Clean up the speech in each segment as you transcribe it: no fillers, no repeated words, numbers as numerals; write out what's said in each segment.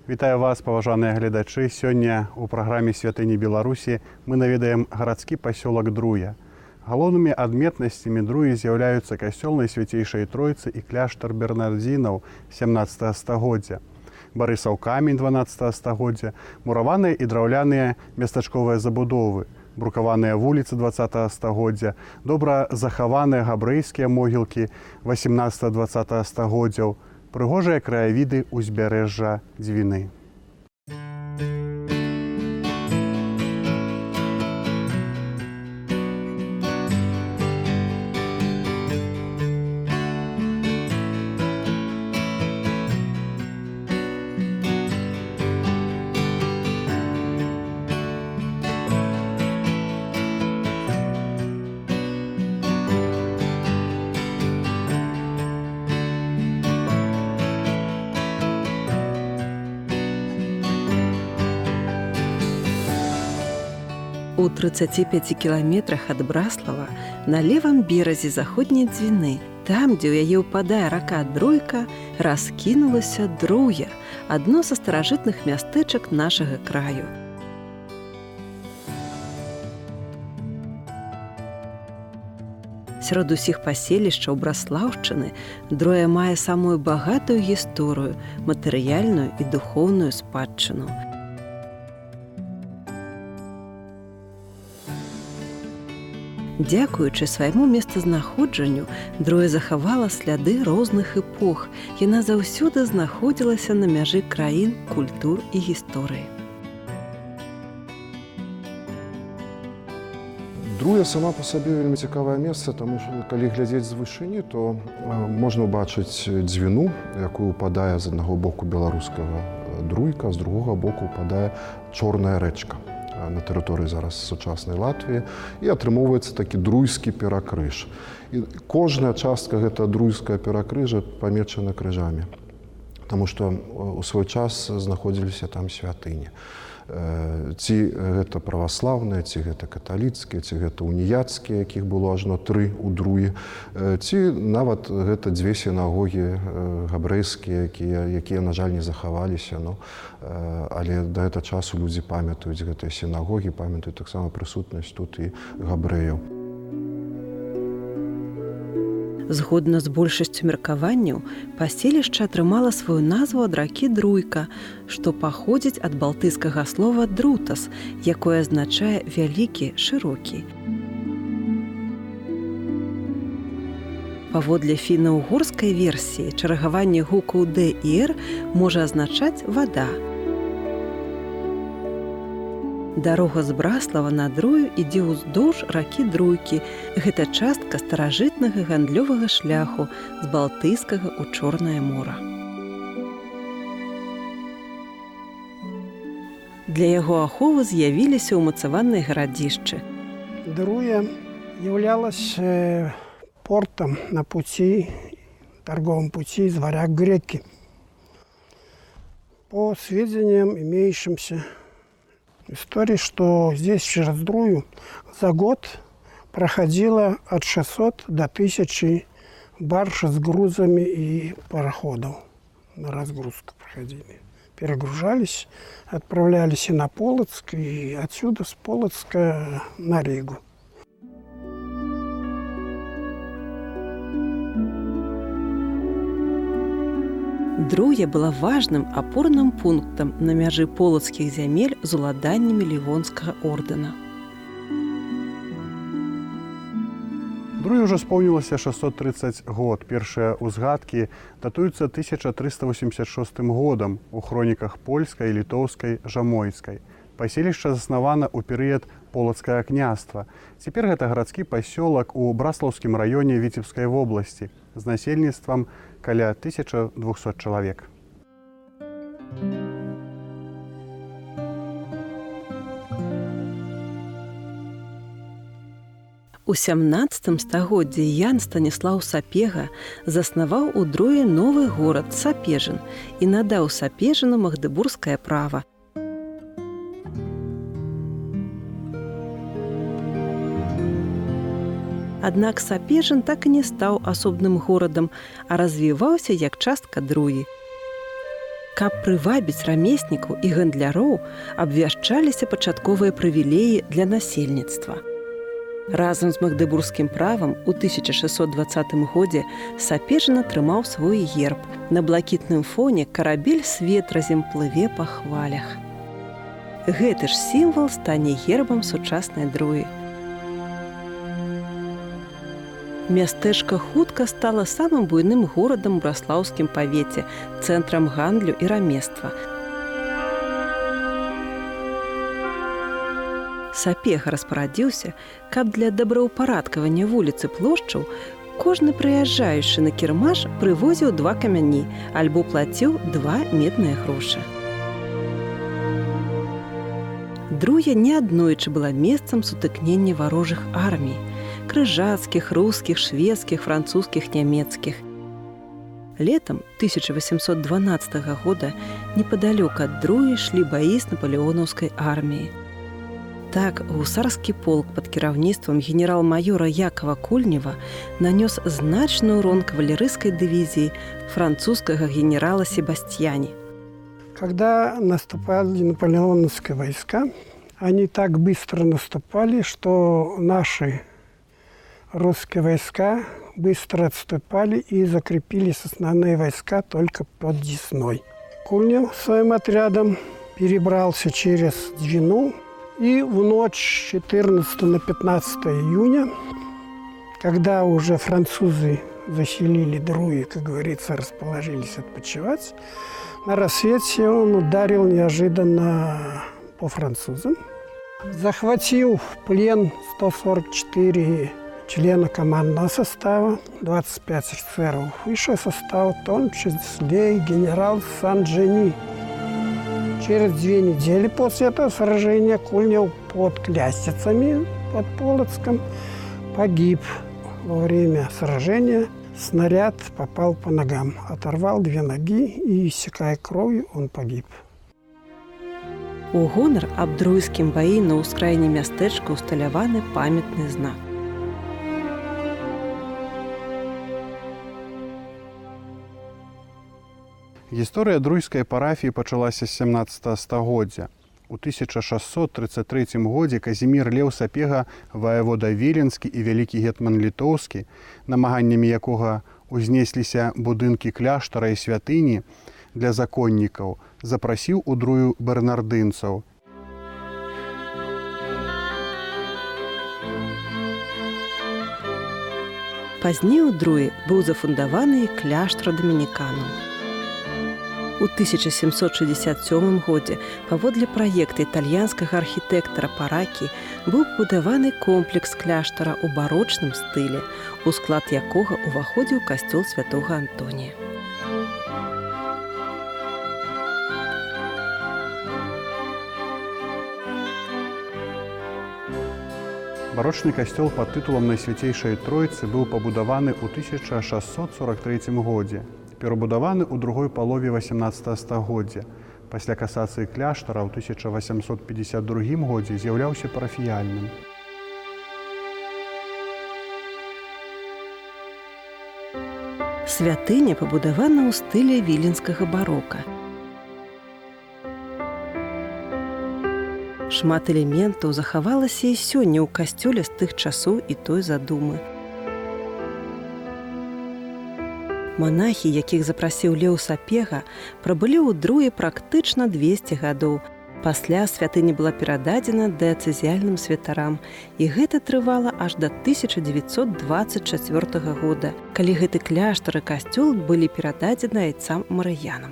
Вітаю вас, паважаныя гледачы. Сёння ў праграме «Святыні Беларусі» мы наведаем гарадскі пасёлак Друя. Галоўнымі адметнасцямі Друі з'яўляюцца касцёл Найсвяцейшай Тройцы і кляштар бернардзінаў 17 стагоддзя, Барысаў камень 12 стагоддзя, мураваныя і драўляныя местачковыя забудовы, брукаваныя вуліцы 20 стагоддзя, добра захаваныя габрэйскія могілкі 18-20 стагоддзяў, прыгожыя краявіды ўзбярэжжа Двіны. У 35 кіламетрах ад Браслава на левым беразе заходняй Двіны, там, дзе ў яе ўпадае рака Друйка, раскінулася Друя, адно са старажытных мястэчак нашага краю. Сярод усіх паселішчаў Браслаўшчыны Друя мае самую багатую гісторыю, матэрыяльную і духоўную спадчыну. Дзякуючы свайму месцазнаходжанню, Друя захавала сляды розных эпох. Яна заўсёды знаходзілася на мяжы краін, культур і гісторыі. Друя сама па сабе вельмі цікавае месца, таму што калі глядзець з вышыні, то можна ўбачыць Двіну, якую ўпадае з аднаго боку беларускага Друйка, з другога боку ўпадае Чорная рэчка на тэрыторыі зараз сучаснай Латвіі, і атрымоўваецца такі друйскі перакрыж. І кожная частка гэта друйскае перакрыжа памечана крыжамі, таму што ў свой час знаходзіліся там святыні. Ці гэта праваслаўныя, ці гэта каталіцкія, ці гэта уніяцкія, якіх было ажно 3 у Друі, ці нават гэта 2 сінагогі габрэйскія, якія, на жаль, не захаваліся, але да гэта часу людзі памятаюць гэтыя сінагогі, памятаюць таксама прысутнасць тут і габрэяў. Згодна з большасцю меркаванняў, паселішча атрымала сваю назву ад ракі Друйка, што паходзіць ад балтыйскага слова «друтас», якое азначае «вялікі, шырокі». Паводле фіна-угорскай версіі, чаргаванне гукаў «д» і «р» можа азначаць «вада». Дарога з Браслава на Друю ідзе ўздоўж ракі Друйкі. Гэта частка старажытнага гандлёвага шляху з Балтыйскага ў Чорнае мора. Для яго аховы з'явіліся ўмацаваныя гарадзішчы. Друя являлась портом на пути, торговом пути из варяг греки. По сведениям, имеющимся истории, что здесь через Друю за год проходило от 600 до 1000 барж с грузами и пароходов. На разгрузку проходили. Перегружались, отправлялись и на Полоцк, и отсюда с Полоцка на Ригу. Друя была важным апорным пунктам на мяжы полацкіх зямель з уладаннямі Лівонскага ордэна. Друі ўжо споўнілася 630 год. Першыя ўзгадкі датуюцца 1386 годам у хроніках польскай, літоўскай, жамойцкай. Паселішча заснавана ў перыяд полацкага княства. Цяпер гэта гарадскі пасёлак у Браслаўскім раёне Віцебскай вобласці з насельніцтвам каля 1200 чалавек. У 17 стагоддзі Ян Станіслаў Сапега заснаваў у Друі новы горад Сапежын і надаў Сапежыну магдыбургскае права. Аднак Сапежын так і не стаў асобным горадам, а развіваўся як частка Друі. Каб прывабіць рамеснікаў і гандляроў, абвяшчаліся пачатковыя прывілеі для насельніцтва. Разам з магдэбургскім правам у 1620 годзе Сапежын атрымаў свой герб. На блакітным фоне карабель з ветразем плыве па хвалях. Гэты ж сімвал стане гербам сучаснай Друі. Мястэчка хутка стала самым буйным горадам у браслаўскім павеце, цэнтрам гандлю і рамества. Сапега распарадзіўся, каб для добраўпарадкавання вуліцы плошчаў кожны прыязджаючы на кірмаш прывозіў 2 камяні альбо плаціў 2 медныя грошы. Друя неаднойчы была месцам сутыкнення варожых армій – крыжацкіх, рускіх, шведскіх, французскіх, нямецкіх. Летам 1812 года непадалёк ад Друі шлі баі з напалеонаўскай арміяй. Так, гусарскі полк пад кіраўніцтвам генерал-майора Якова Кульнева нанёс значны ўрон кавалерыйскай дывізіі французскага генерала Себастьяни. Когда наступали наполеоновские войска, они так быстро наступали, что наши русские войска быстро отступали и закрепились основные войска только под Десной. Кульнев своим отрядом перебрался через Двину, и в ночь 14 на 15 июня, когда уже французы заселили Друи, как говорится, расположились отпочивать, на рассвете он ударил неожиданно по французам, захватил в плен 144 члена командного состава, 25 офицеров высшего состава, в том числе и генерал Сан-Джени. Через 2 недели после этого сражения Кульнев под Клястицами, под Полоцком, погиб. Во время сражения снаряд попал по ногам, оторвал 2 ноги и, иссякая кровью, он погиб. У гонар аб друйскім баі на ўскраіне мястэчка усталяваны памятны знак. Гісторыя друйскай парафіі пачалася з 17 стагоддзя. У 1633 годзе Казімір Леў Сапега, ваявода Віленскі і вялікі гетман літоўскі, намаганнямі якога узнесліся будынкі кляштара і святыні для законнікаў, запрасіў у Друю бернардынцаў. Пазней у Друі быў зафундаваны кляштар дамініканаў. У 1767 годзе паводле праекта італьянскага архітэктара Паракі быў пабудаваны комплекс кляштара ў барочным стылі, у склад якога ўваходзіў касцёл святога Антонія. Барочны касцёл пад тытулам Найсвяцейшай Тройцы быў пабудаваны ў 1643 годзе. Перабудаваны ў другой палове 18 стагоддзя. Пасля касацыі кляштара ў 1852 годзе з'яўляўся парафіяльным. Святыня пабудавана ў стылі віленскага барока. Шмат элементаў захавалася і сёння ў касцёле з тых часоў і той задумы. Манахі, якіх запрасіў Леў Сапега, прабылі ў Друі практычна 200 гадоў. Пасля святыня была перададзена дыяцэзіяльным святарам, і гэта трывала аж да 1924 года, калі гэты кляштар і касцёл былі перададзены айцам марыянам.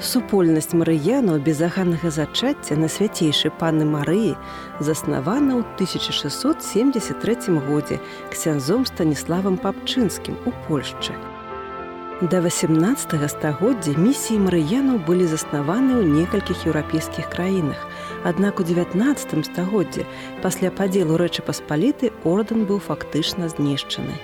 Супольнасць марыянаў безаганнага зачацця на свяцейшай панны Марыі заснавана ў 1673 годзе ксяндзом Станіславам Папчынскім у Польшчы. Да 18 стагоддзя місіі марыянаў былі заснаваны ў некалькіх еўрапейскіх краінах, аднак у 19 стагоддзі пасля падзелу Рэчы Паспалітай ордэн быў фактычна знішчаны.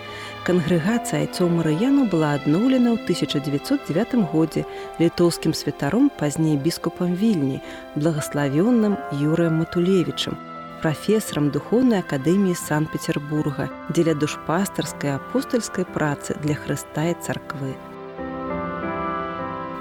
Кангрэгацыя айцоў марыянаў была адноўлена ў 1909 годзе літоўскім святаром, пазней біскупам Вільні, благаславённым Юрыем Матулевічам. прафесарам духоўнай акадэміі Санкт-Петербурга дзеля душпастарскай апостальскай працы для Хрыста і царквы.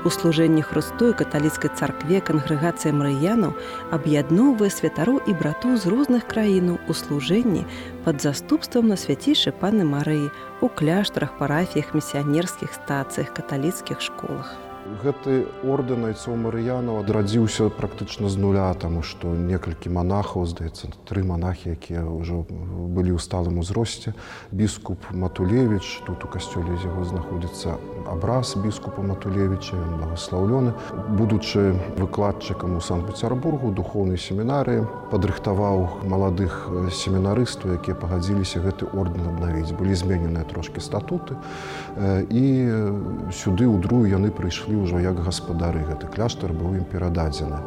У служэнні Хрысту і каталіцкай царкве кангрэгацыя марыянаў аб'ядноўвае святароў і братоў з розных краінаў у служэнні пад заступствам на свяцейшай Панны Марыі у кляштарах, парафіях, місіянерскіх стацыях, каталіцкіх школах. Гэты ордэн айцоў марыянаў адрадзіўся практычна з нуля, таму што некалькі манахаў, здаецца, 3 манахі, якія ўжо былі ў сталым узросце. Біскуп Матулевіч, тут у касцёле з яго знаходзіцца абраз біскупа Матулевіча, ён благаслаўлёны. Будучы выкладчыкам у Санкт-Петербургу, духоўнай семінарыі, падрыхтаваў маладых семінарыстаў, якія пагадзіліся гэты ордэн абнавіць. Былі змененыя трошкі статуты, і сюды ў Друю яны прыйшлі ўжо як гаспадары. Гэты кляштар быў ім перададзены.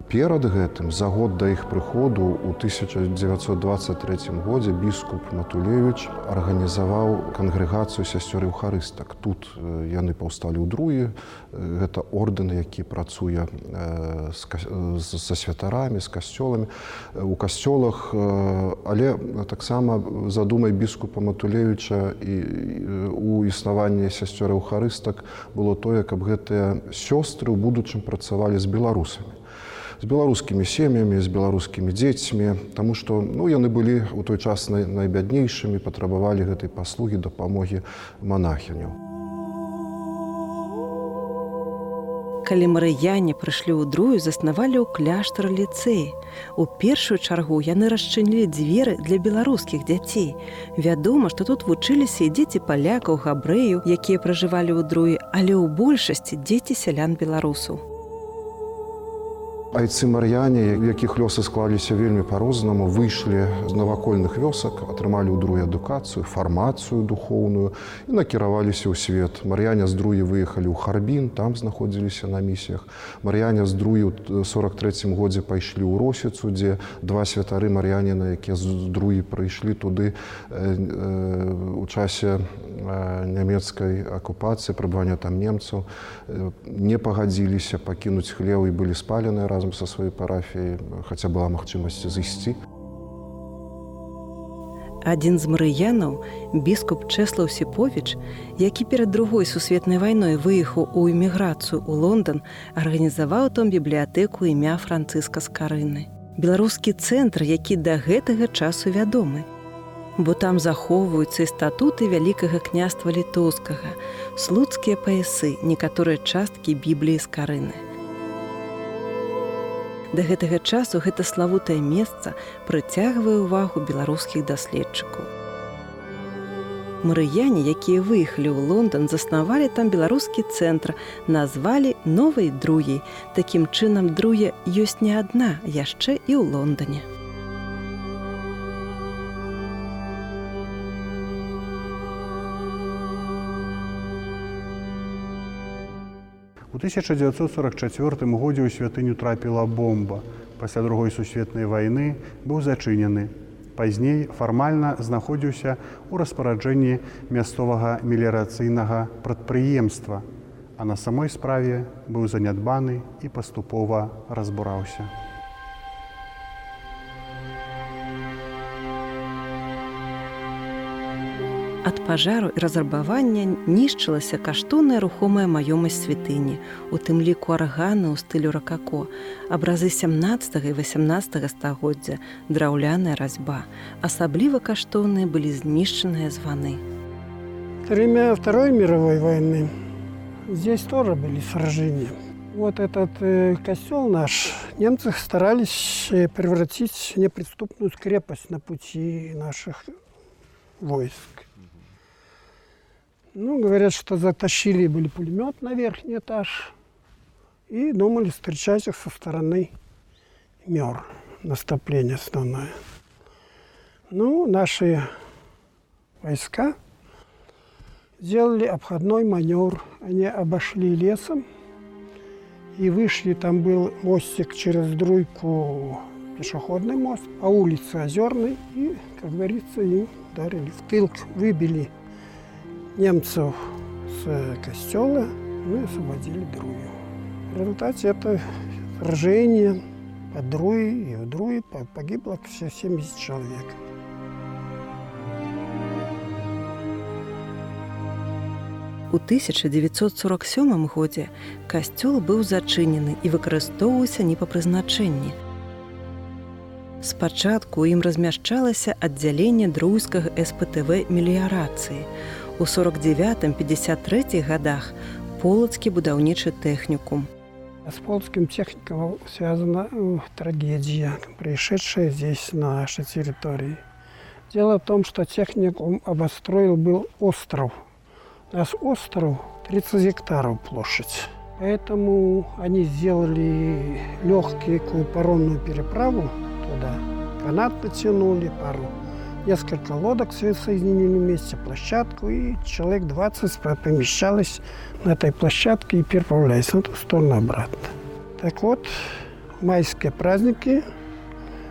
Перад гэтым, за год да іх прыходу, у 1923 годзе біскуп Матулевіч арганізаваў кангрэгацыю сясцёр еўхарыстак. Тут яны паўсталі ў Друі. Гэта ордэн, які працуе са святарамі, з касцёламі. У касцёлах, але таксама задумай біскупа Матулевіча і у існаванні сясцёр еўхарыстак было тое, каб гэтыя сёстры ў будучым працавалі з беларусамі. З беларускімі сем'ямі, з беларускімі дзецьмі, таму што яны былі ў той час найбяднейшымі, патрабавалі гэтай паслугі, дапамогі манахіняў. Калі марыяне прыйшлі ў Друю, заснавалі ў кляштар ліцэй. У першую чаргу яны расчынілі дзверы для беларускіх дзяцей. Вядома, што тут вучыліся і дзеці палякаў, габрэяў, якія пражывалі ў Друі, але ў большасці дзеці сялян-беларусаў. Айцы марыяне, якіх лёсы склаліся вельмі па-рознаму, выйшлі з навакольных вёсак, атрымалі ў Друі адукацыю, фармацыю духоўную і накіраваліся ў свет. Марыяне з Друі выехалі ў Харбін, там знаходзіліся на місіях. Марыяне з Друі ў 43 годзе пайшлі ў Росіцу, дзе 2 святары марыяніна, якія з Друі прыйшлі туды у часе нямецкай акупацыі, прабывання там немцаў, не пагадзіліся пакінуць хлеў і былі спаленыя разам са сваёй парафіяй, хаця была магчымасць зайсці. Адзін з марыянаў, біскуп Чэслаў Сіповіч, які перад Другой сусветнай вайной выехаў у эміграцыю ў Лондан, арганізаваў там бібліятэку імя Францыска Скарыны. Беларускі цэнтр, які да гэтага часу вядомы, бо там захоўваюцца і статуты Вялікага княства Літоўскага, слуцкія паясы, некаторыя часткі Бібліі Скарыны. Да гэтага часу гэта славутае месца прыцягвае ўвагу беларускіх даследчыкаў. Марыяне, якія выехалі ў Лондан, заснавалі там беларускі цэнтр, назвалі Новай Друяй. Такім чынам, Друя ёсць не адна, яшчэ і ў Лондане. У 1944 годзе ў святыню трапіла бомба. Пасля Другой сусветнай вайны быў зачынены. Пазней фармальна знаходзіўся ў распараджэнні мясцовага меліярацыйнага прадпрыемства, а на самой справе быў занядбаны і паступова разбураўся. Ад пажару і разрабавання нішчылася каштоўная рухомая маёмасць святыні, у тым ліку арганы ў стылю ракако, абразы 17 і 18 стагоддзя, драўляная разьба. Асабліва каштоўныя былі знішчаныя званы. Во время Второй мировой войны здесь тоже были сражения. Вот этот костел наш немцы старались превратить в неприступную крепость на пути наших войск. Говорят, что затащили были пулемет на верхний этаж и думали встречать их со стороны МЕР, наступление основное. Наши войска сделали обходной маневр. Они обошли лесом и вышли. Там был мостик через Друйку, пешеходный мост, по улице Озерной. И, как говорится, им ударили в тыл, выбили немцев с костела, и освободили Друю. В результате это сражение под Друей и в Друи погибло все 70 человек. У 1947 годзе касцёл быў зачынены і выкарыстоўваўся не па прызначэнні. Спачатку ў ім размяшчалася аддзяленне друйскага СПТВ меліярацыі. У 49-53 годах Полацкі будаўнічы тэхнікум. С Полоцким техникумом связана трагедия, происшедшая здесь, на нашей территории. Дело в том, что техникум обостроил был остров. У нас остров 30 гектаров площадь. Поэтому они сделали легкую паромную переправу туда. Канат натянули, несколько лодок соединили вместе, площадку, и человек 20 помещалось на этой площадке и переправлялись на ту сторону обратно. Так вот, майские праздники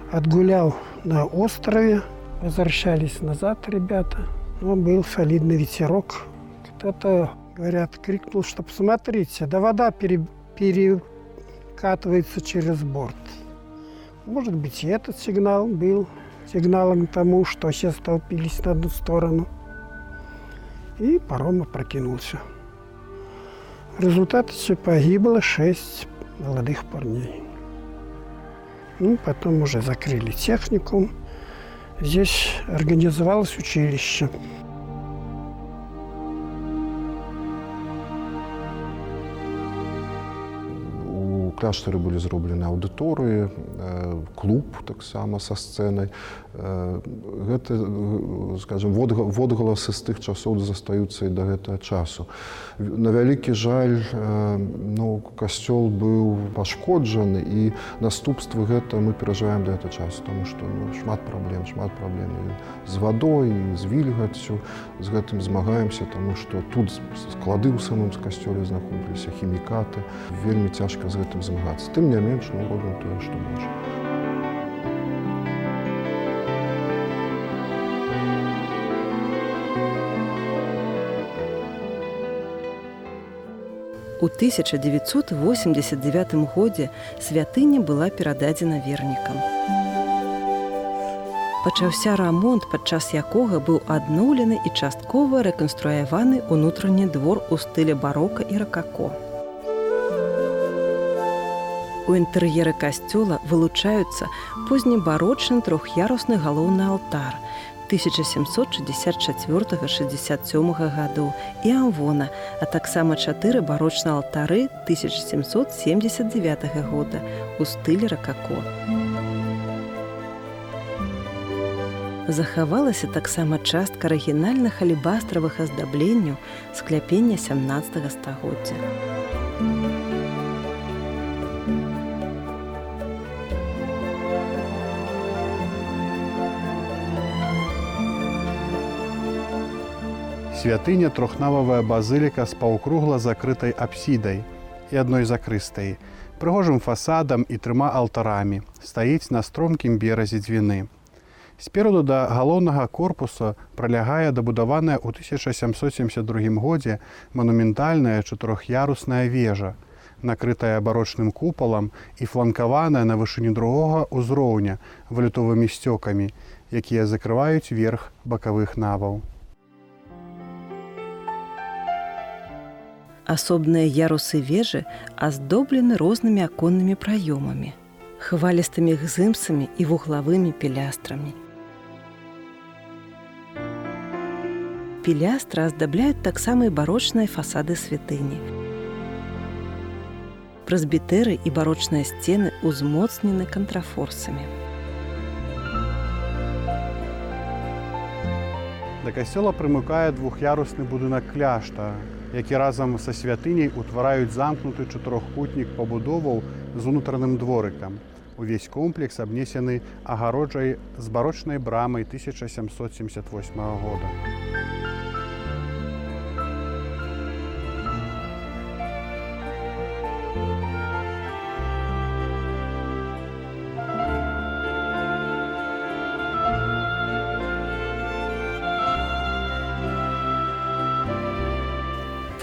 отгулял на острове, возвращались назад ребята, но был солидный ветерок. Кто-то, говорят, крикнул, что посмотрите, да вода перекатывается через борт. Может быть, и этот сигнал был сигналом к тому, что все столпились на одну сторону. И паром опрокинулся. В результате погибло 6 молодых парней. Потом уже закрыли техникум. Здесь организовалось училище. У кляштары былі зроблены аўдыторыі, клуб таксама са сцэнай. Гэта, скажем, водгаласы з тых часоў застаюцца і да гэтага часу. На вялікі жаль, касцёл быў пашкоджаны, і наступствы гэта мы перажываем да гэтага часу, тому што шмат праблем і з вадой, і з вільгаццю, з гэтым змагаемся, таму што тут склады ў самым касцёле знаходзіліся, хімікаты. Вельмі цяжка з гэтым змагацца. Тым не менш, робім тое, што можам. У 1989 годзе святыня была перададзена вернікам. Пачаўся рамонт, падчас якога быў адноўлены і часткова рэканструяваны ўнутраны двор у стылі барока і ракако. У інтэр'еры касцёла вылучаюцца познебарочны трох'ярусны галоўны алтар 1764-67 гадоў і амвона, а таксама 4 барочныя алтары 1779 года у стылі ракако. Захавалася таксама частка арыгінальных алебастравых аздабленняў скляпення 17 стагоддзя. Святыня трохнававая базыліка з паўкругла закрытай апсідай і адной закрыстай, прыгожым фасадам і 3 алтарамі, стаіць на стромкім беразе Двіны. Спераду да галоўнага корпуса пралягае дабудаваная ў 1772 годзе манументальная 4-ярусная вежа, накрытая барочным купалам і фланкаваная на вышыні другога ўзроўня валютовымі сцёкамі, якія закрываюць верх бакавых наваў. Асобныя ярусы вежы аздоблены рознымі аконнымі праёмамі, хвалістымі гзымсамі і вуглавымі пілястрамі. Пілястры аздабляюць таксама і барочныя фасады святыні. Прэзбітэры і барочныя сцены узмоцнены кантрафорсамі. Да касцёла прымыкае 2-ярусны будынак кляштара, які разам са святыняй утвараюць замкнуты 4-кутнік пабудоваў з унутраным дворыкам. Увесь комплекс абнесены агароджай з барочнай брамай 1778 года.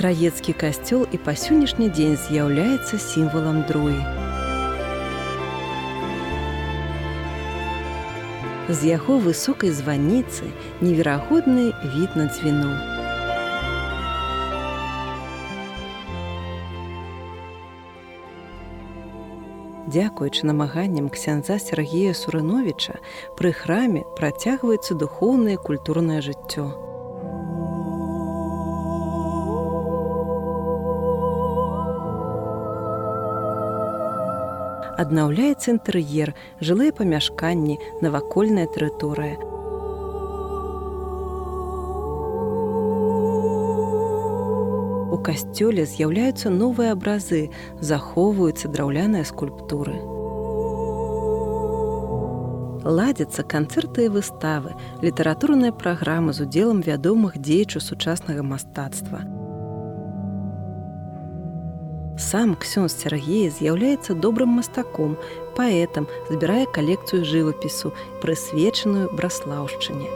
Траецкі касцёл і па сённяшні дзень з'яўляецца сімвалам Друі. З яго высокай званіцы неверагодны від на Двіну. Дзякуючы намаганням ксяндза Сергея Сурыновіча, пры храме працягваецца духоўнае і культурнае жыццё. Аднаўляецца інтэр'ер, жылыя памяшканні, навакольная тэрыторыя. У касцёле з'яўляюцца новыя абразы, захоўваюцца драўляныя скульптуры. Ладзяцца канцэрты і выставы, літаратурныя праграмы з удзелам вядомых дзеячаў сучаснага мастацтва. Сам ксёндз Сергей з'яўляецца добрым мастаком, паэтам, збірае калекцыю жывапісу, прысвечаную браслаўшчыне.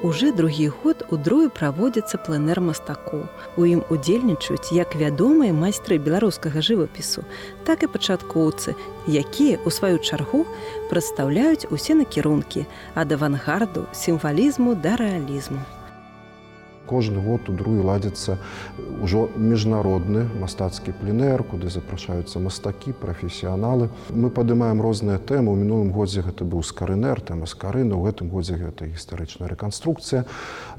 Уже другі год у Друі праводзіцца пленэр мастакоў. У ім удзельнічаюць як вядомыя майстры беларускага жывапісу, так і пачаткоўцы, якія, у сваю чаргу, прадстаўляюць усе накірункі ад авангарду, сімвалізму да рэалізму. Кожны год у Друі ладзіцца ўжо міжнародны мастацкі пленэр, куды запрашаюцца мастакі, прафесіяналы. Мы падымаем розныя тэмы. У мінулым годзе гэта быў скарынэр, тэма скарына, у гэтым годзе гэта гістарычная рэканструкцыя.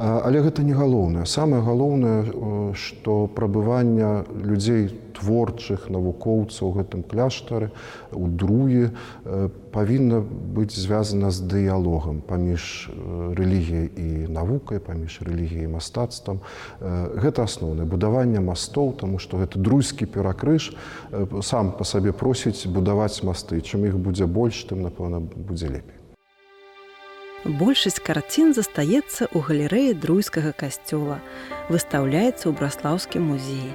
Але гэта не галоўнае. Самае галоўнае, што прабыванне людзей творчых, навукоўцаў у гэтым кляштары, у Друі, павінна быць звязана з дыялогам паміж рэлігіяй і навукай, паміж рэлігіяй і мастацтвам. Гэта асноўнае будаванне мастоў, таму што гэта друйскі перакрыж сам па сабе просіць будаваць масты. Чым іх будзе больш, тым, напэўна, будзе лепей. Большасць карцін застаецца ў галерэі друйскага касцёла, выстаўляецца ў Браслаўскім музеі.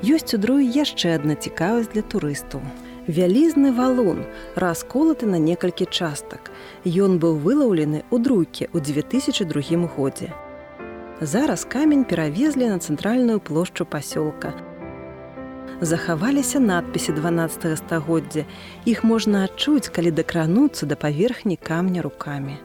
Ёсць у Друі яшчэ адна цікавасць для турыстаў. Вялізны валун, расколаты на некалькі частак. Ён быў вылаўлены ў Друйке ў 2002 годзе. Зараз камень перавезлі на цэнтральную плошчу пасёлка. Захаваліся надпісы 12 стагоддзя. Іх можна адчуць, калі дакрануцца да паверхні камня рукамі.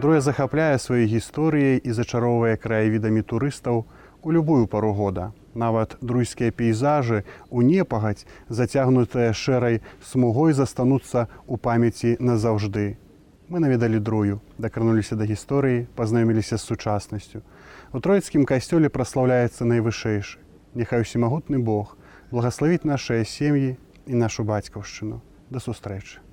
Друя захапляе сваёй гісторыяй і зачароўвае краявідамі турыстаў у любую пару года. Нават друйскія пейзажы у непагадзь, зацягнутыя шэрай смугой, застануцца ў памяці назаўжды. Мы наведалі Друю, дакрануліся да гісторыі, пазнаёміліся з сучаснасцю. У Троіцкім касцёле праслаўляецца найвышэйшы. Няхай усемагутны Бог благаславіць нашыя сем'і і нашу бацькаўшчыну. Да сустрэчы.